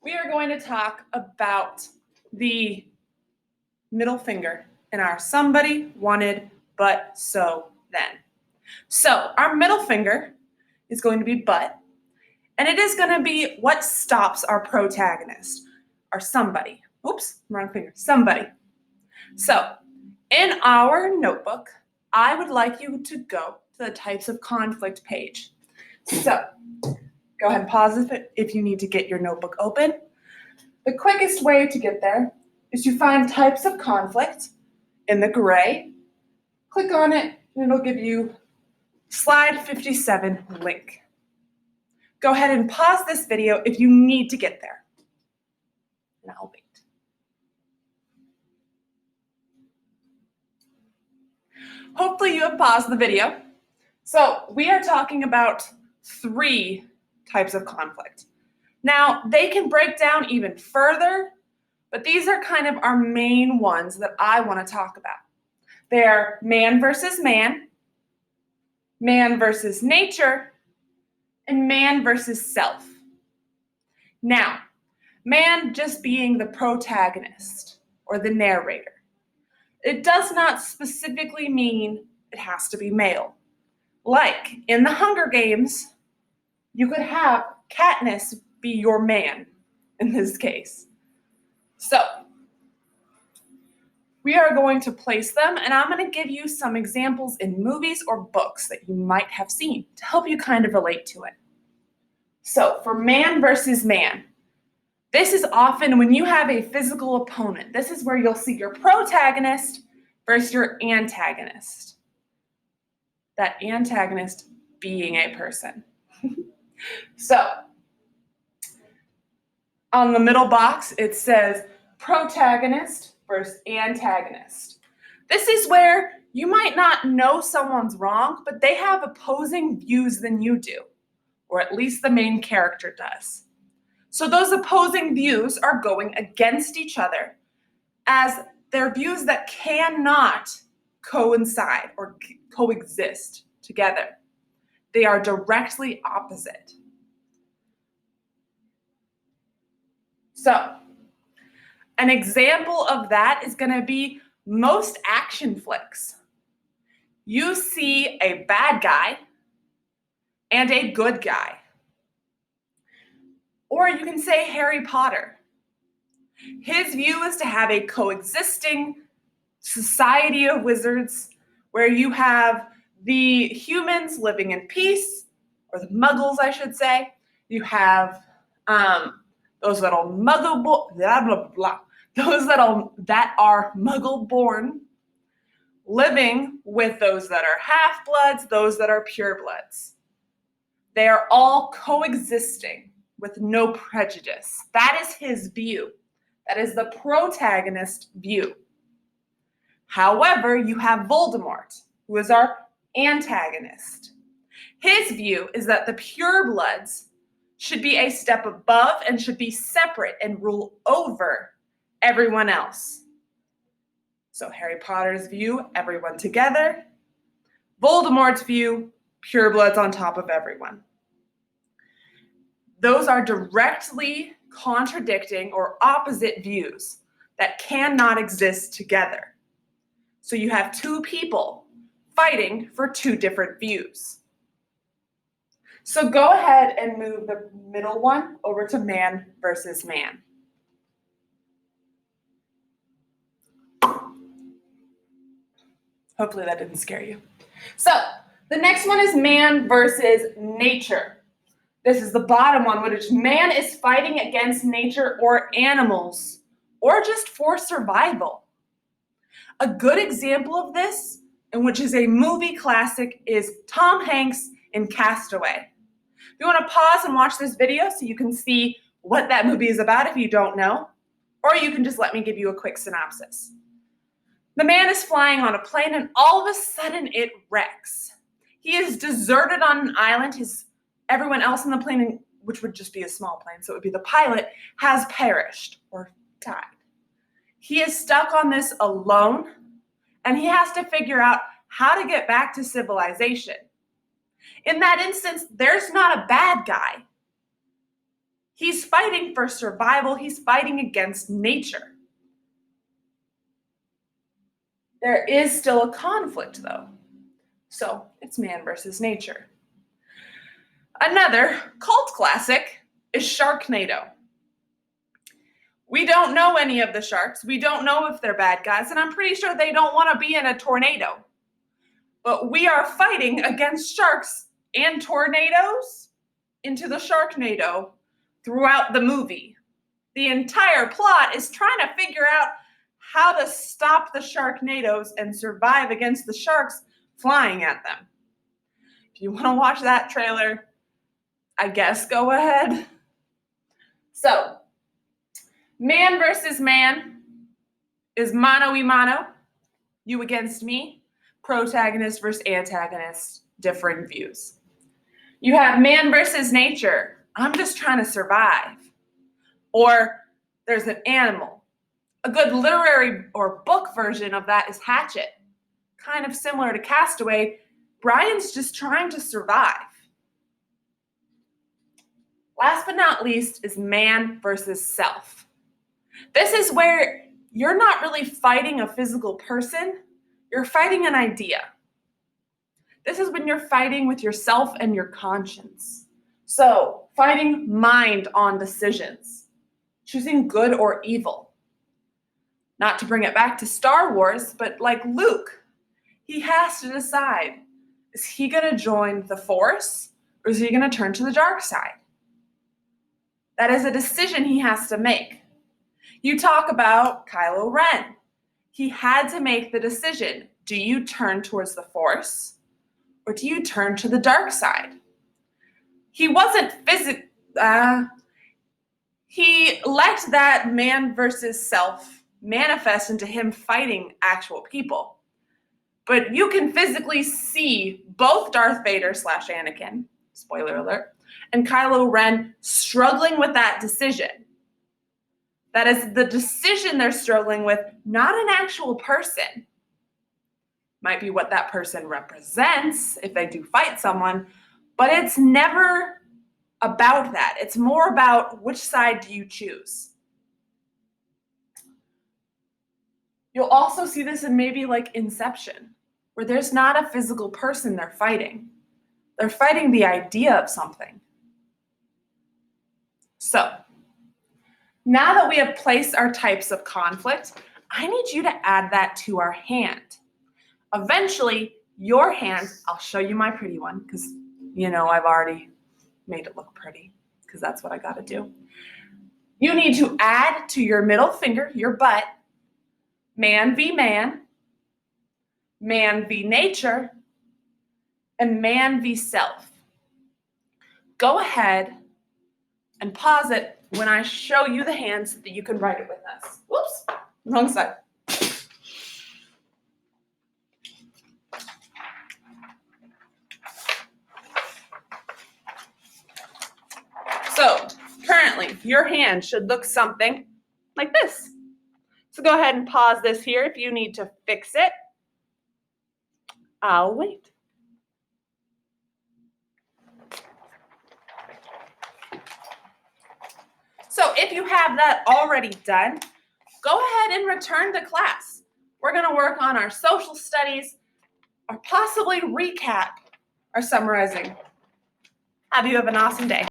we are going to talk about the middle finger in our somebody wanted but so then. So our middle finger is going to be but, and it is going to be what stops our protagonist, our somebody. Oops, wrong finger, somebody. So in our notebook, I would like you to go to the types of conflict page. So go ahead and pause it if you need to get your notebook open. The quickest way to get there is to find types of conflict in the gray. Click on it and it'll give you slide 57 link. Go ahead and pause this video if you need to get there. And I'll wait. Hopefully you have paused the video. So we are talking about 3 types of conflict. Now, they can break down even further, but these are kind of our main ones that I want to talk about. They're man versus man versus nature, and man versus self. Now, man just being the protagonist or the narrator. It does not specifically mean it has to be male. Like in the Hunger Games, you could have Katniss be your man in this case. So we are going to place them, and I'm going to give you some examples in movies or books that you might have seen to help you kind of relate to it. So for man versus man, this is often when you have a physical opponent. This is where you'll see your protagonist versus your antagonist. That antagonist being a person. So on the middle box, it says protagonist versus antagonist. This is where you might not know someone's wrong, but they have opposing views than you do, or at least the main character does. So those opposing views are going against each other as they're views that cannot coincide or coexist together. They are directly opposite. So an example of that is going to be most action flicks. You see a bad guy and a good guy. Or you can say Harry Potter. His view is to have a coexisting society of wizards where you have the humans living in peace, or the muggles, I should say. You have those that are muggle blah blah blah. Those that are muggle born, living with those that are half-bloods, those that are purebloods. They are all coexisting with no prejudice. That is his view. That is the protagonist view. However, you have Voldemort, who is our antagonist. His view is that the purebloods should be a step above and should be separate and rule over everyone else. So Harry Potter's view, everyone together. Voldemort's view, purebloods on top of everyone. Those are directly contradicting or opposite views that cannot exist together. So you have 2 people fighting for 2 different views. So go ahead and move the middle one over to man versus man. Hopefully that didn't scare you. So the next one is man versus nature. This is the bottom one, which man is fighting against nature or animals, or just for survival. A good example of this, and which is a movie classic, is Tom Hanks in Castaway. If you want to pause and watch this video so you can see what that movie is about if you don't know, or you can just let me give you a quick synopsis. The man is flying on a plane and all of a sudden it wrecks. He is deserted on an island. Everyone else in the plane, which would just be a small plane, so it would be the pilot, has perished or died. He is stuck on this alone, and he has to figure out how to get back to civilization. In that instance, there's not a bad guy. He's fighting for survival. He's fighting against nature. There is still a conflict, though. So it's man versus nature. Another cult classic is Sharknado. We don't know any of the sharks. We don't know if they're bad guys, and I'm pretty sure they don't want to be in a tornado. But we are fighting against sharks and tornadoes into the Sharknado throughout the movie. The entire plot is trying to figure out how to stop the Sharknadoes and survive against the sharks flying at them. If you want to watch that trailer, I guess go ahead. So, man versus man is mano y mano, you against me, protagonist versus antagonist, differing views. You have man versus nature, I'm just trying to survive. Or there's an animal. A good literary or book version of that is Hatchet. Kind of similar to Castaway, Brian's just trying to survive. Last but not least is man versus self. This is where you're not really fighting a physical person, you're fighting an idea. This is when you're fighting with yourself and your conscience. So, fighting mind on decisions, choosing good or evil. Not to bring it back to Star Wars, but like Luke, he has to decide, is he going to join the Force or is he going to turn to the dark side? That is a decision he has to make. You talk about Kylo Ren. He had to make the decision. Do you turn towards the Force or do you turn to the dark side? He wasn't he let that man versus self manifest into him fighting actual people. But you can physically see both Darth Vader / Anakin, spoiler alert, and Kylo Ren struggling with that decision. That is the decision they're struggling with, not an actual person. Might be what that person represents if they do fight someone, but it's never about that. It's more about which side do you choose. You'll also see this in maybe like Inception, where there's not a physical person they're fighting. They're fighting the idea of something. So, now that we have placed our types of conflict, I need you to add that to our hand. Eventually, your hand, I'll show you my pretty one, because, I've already made it look pretty, because that's what I got to do. You need to add to your middle finger, your butt, man v man, man v nature, and man v self. Go ahead and pause it when I show you the hands so that you can write it with us. Whoops, wrong side. So, currently, your hand should look something like this. So go ahead and pause this here if you need to fix it. I'll wait. So if you have that already done, go ahead and return to class. We're going to work on our social studies or possibly recap our summarizing. Have you have an awesome day.